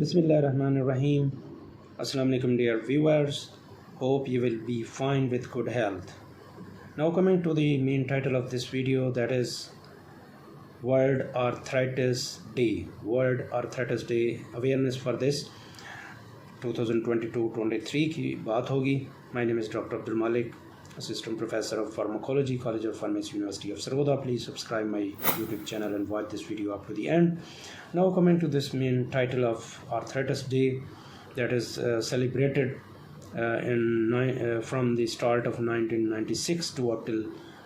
Bismillahirrahmanirrahim. Assalamu alaikum dear viewers. Hope you will be fine with good health. Now coming to the main title of this video, that is World Arthritis Day. World Arthritis Day awareness for this 2022-23 की बात होगी. My name is Dr. Abdul Malik, Assistant Professor of Pharmacology, College of Pharmacy, University of Sargodha. Please subscribe my YouTube channel and watch this video up to the end. Now coming to this main title of Arthritis Day, that is celebrated from the start of 1996 to up till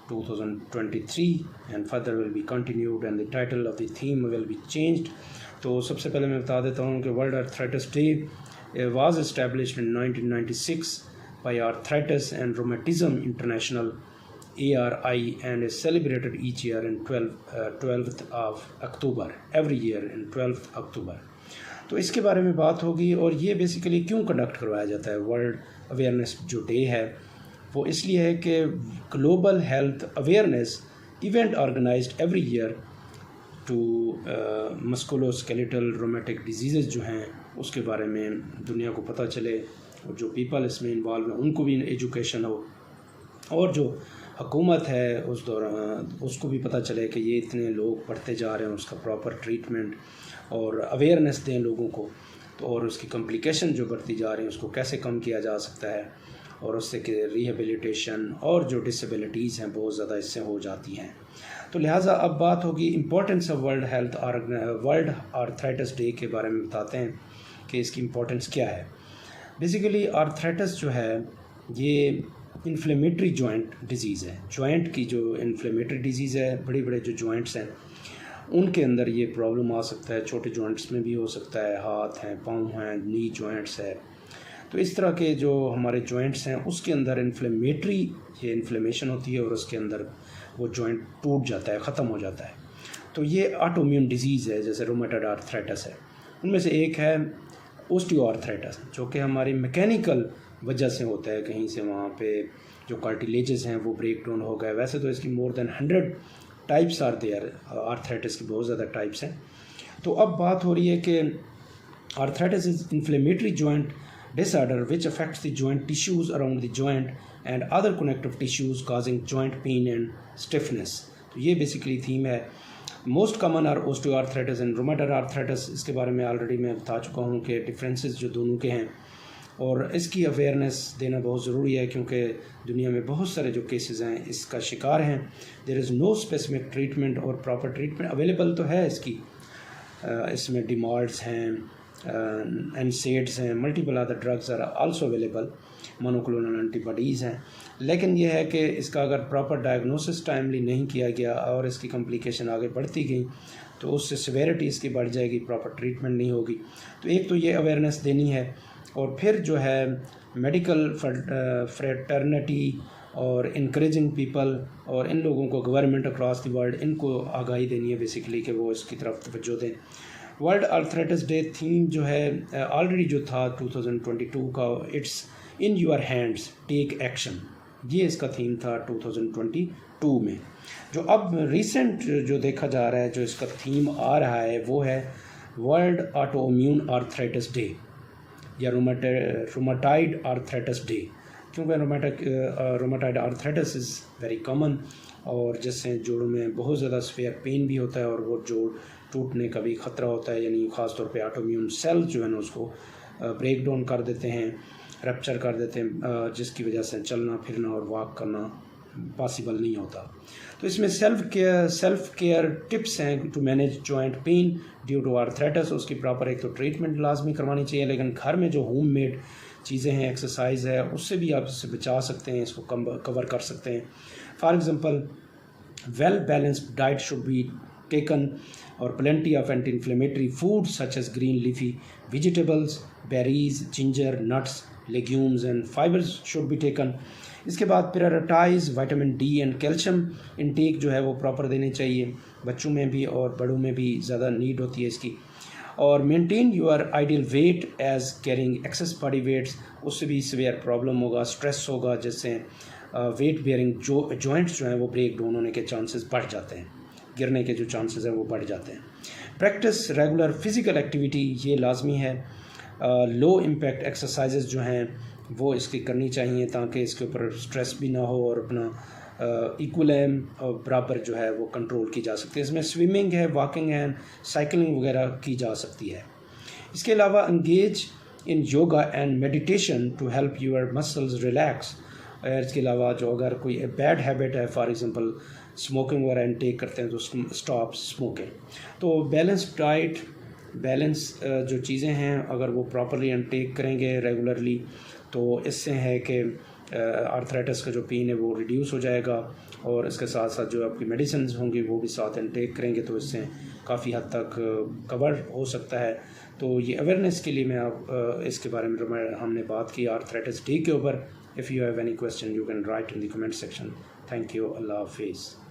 2023 and further will be continued, and the title of the theme will be changed. तो सबसे पहले मैं बता देता हूँ कि World Arthritis Day was established in 1996 by Arthritis and Rheumatism International ARI and is celebrated each year in 12th of October, every year in 12th October. तो इसके बारे में बात होगी. और ये बेसिकली क्यों कंडक्ट करवाया जाता है वर्ल्ड अवेयरनेस जो डे है, वो इसलिए है कि global health awareness event organised every year to musculoskeletal rheumatic disease जो हैं उसके बारे में दुनिया को पता चले, और जो पीपल इसमें इन्वॉल्व हैं उनको भी एजुकेशन हो, और जो हुकूमत है उस दौरान उसको भी पता चले कि ये इतने लोग बढ़ते जा रहे हैं, उसका प्रॉपर ट्रीटमेंट और अवेयरनेस दें लोगों को. तो और उसकी कॉम्प्लिकेशन जो बढ़ती जा रही हैं उसको कैसे कम किया जा सकता है, और उससे कि रिहेबिलिटेशन और जो डिसेबिलिटीज़ हैं बहुत ज़्यादा इससे हो जाती हैं. तो लिहाजा अब बात होगी importance of world arthritis day के बारे में बताते हैं कि इसकी इम्पोर्टेंस क्या है. बेसिकली आर्थराइटिस जो है ये इन्फ्लेमेटरी जॉइंट डिजीज़ है. जॉइंट की जो इन्फ्लेमेटरी डिजीज़ है, बड़े बड़े जो जॉइंट्स हैं उनके अंदर ये प्रॉब्लम आ सकता है. छोटे जॉइंट्स में भी हो सकता है, हाथ हैं, पाँव हैं, नी जॉइंट्स है. तो इस तरह के जो हमारे जॉइंट्स हैं उसके अंदर इन्फ्लेमेटरी ये इन्फ्लेमेशन होती है और उसके अंदर वो जॉइंट टूट जाता है, ख़त्म हो जाता है. तो ये ऑटोइम्यून डिजीज़ है, जैसे रोमेटॉइड आर्थराइटिस है. उनमें से एक है ओस्टियोआर्थराइटिस जो कि हमारी मैकेनिकल वजह से होता है, कहीं से वहाँ पे जो कार्टिलेजेस हैं वो ब्रेक डाउन हो गए. वैसे तो इसकी more than 100 types are there, arthritis की बहुत ज़्यादा टाइप्स हैं. तो अब बात हो रही है कि arthritis is inflammatory joint disorder which affects the joint tissues around the joint and other connective tissues causing joint pain and stiffness. तो ये बेसिकली थीम है. Most common are osteoarthritis and rheumatoid arthritis. इसके बारे में already मैं बता चुका हूँ कि डिफरेंसेस जो दोनों के हैं, और इसकी अवेयरनेस देना बहुत ज़रूरी है क्योंकि दुनिया में बहुत सारे जो केसेस हैं इसका शिकार हैं. There is no specific treatment और प्रॉपर ट्रीटमेंट अवेलेबल तो है इसकी. इसमें डिमॉल्ड्स हैं, NSAIDs हैं, multiple other drugs are also available, monoclonal antibodies हैं. लेकिन यह है कि इसका अगर प्रॉपर डायग्नोसिस टाइमली नहीं किया गया और इसकी कॉम्प्लिकेशन आगे बढ़ती गई तो उससे सिवेरिटी इसकी बढ़ जाएगी, प्रॉपर ट्रीटमेंट नहीं होगी. तो एक तो ये अवेयरनेस देनी है, और फिर जो है मेडिकल फ्रेटर्निटी और इनक्रेजिंग पीपल और इन लोगों को गवर्नमेंट अक्रॉस द वर्ल्ड इनको आगाही देनी है बेसिकली कि वो इसकी तरफ तवज्जो दें. वर्ल्ड आर्थराइटिस डे थीम जो है ऑलरेडी जो था 2022 का, it's in your hands take action, ये इसका थीम था 2022 में. जो अब रिसेंट जो देखा जा रहा है, जो इसका थीम आ रहा है वो है वर्ल्ड ऑटोइम्यून आर्थराइटिस डे या रोमेटॉइड आर्थराइटिस डे, क्योंकि rheumatoid arthritis is very common और जिससे जोड़ों में बहुत ज़्यादा स्फेयर पेन भी होता है और वो जोड़ टूटने का भी ख़तरा होता है. यानी ख़ास तौर पे ऑटोइम्यून सेल जो है ना उसको ब्रेक डाउन कर देते हैं, रप्चर कर देते हैं, जिसकी वजह से चलना फिरना और वॉक करना पॉसिबल नहीं होता. तो इसमें सेल्फ केयर टिप्स हैं to manage joint pain due to arthritis. उसकी प्रॉपर एक तो ट्रीटमेंट लाजमी करवानी चाहिए, लेकिन घर में जो होम मेड चीज़ें हैं, एक्सरसाइज है, उससे भी आप इससे बचा सकते हैं, इसको कवर कर सकते हैं. For example well balanced diet should be taken or plenty of anti-inflammatory foods such as green leafy vegetables, berries, ginger, nuts, legumes and fibers should be taken. इसके बाद prioritise vitamin D and calcium intake जो है वो proper देने चाहिए. बच्चों में भी और बड़ों में भी ज़्यादा नीड होती है इसकी. और maintain your ideal weight as carrying excess body weights, उससे भी सीवियर प्रॉब्लम होगा, स्ट्रेस होगा, जिससे वेट बेयरिंग जो जॉइंट्स जो हैं वो ब्रेक डाउन होने के चांसेस बढ़ जाते हैं. गिरने के जो चांसेस हैं वो बढ़ जाते हैं। प्रैक्टिस रेगुलर फिज़िकल एक्टिविटी ये लाजमी है। लो इम्पैक्ट एक्सरसाइजेज जो हैं वो इसकी करनी चाहिए ताकि इसके ऊपर स्ट्रेस भी ना हो और अपना इक्विलिब्रियम बराबर जो है वो कंट्रोल की जा सकती है। इसमें स्विमिंग है, वॉकिंग है, साइकिलिंग वगैरह की जा सकती है। इसके अलावा engage in yoga and meditation to help your muscles relax. इसके अलावा जो अगर कोई बैड हैबिट है, फॉर एग्जांपल स्मोकिंग वगैरह इनटेक करते हैं तो स्टॉप स्मोकिंग। तो बैलेंस डाइट, बैलेंस जो चीज़ें हैं अगर वो प्रॉपरली इनटेक करेंगे रेगुलरली तो इससे है कि आर्थराइटिस का जो पेन है वो रिड्यूस हो जाएगा और इसके साथ साथ जो आपकी मेडिसिन होंगी वो भी साथ इनटेक करेंगे तो इससे काफ़ी हद तक कवर हो सकता है। तो ये अवेयरनेस के लिए मैं आप इसके बारे में हमने बात की आर्थराइटिस डे के ऊपर। If you have any question you can write in the comment section. Thank you. Allah हाफिज़।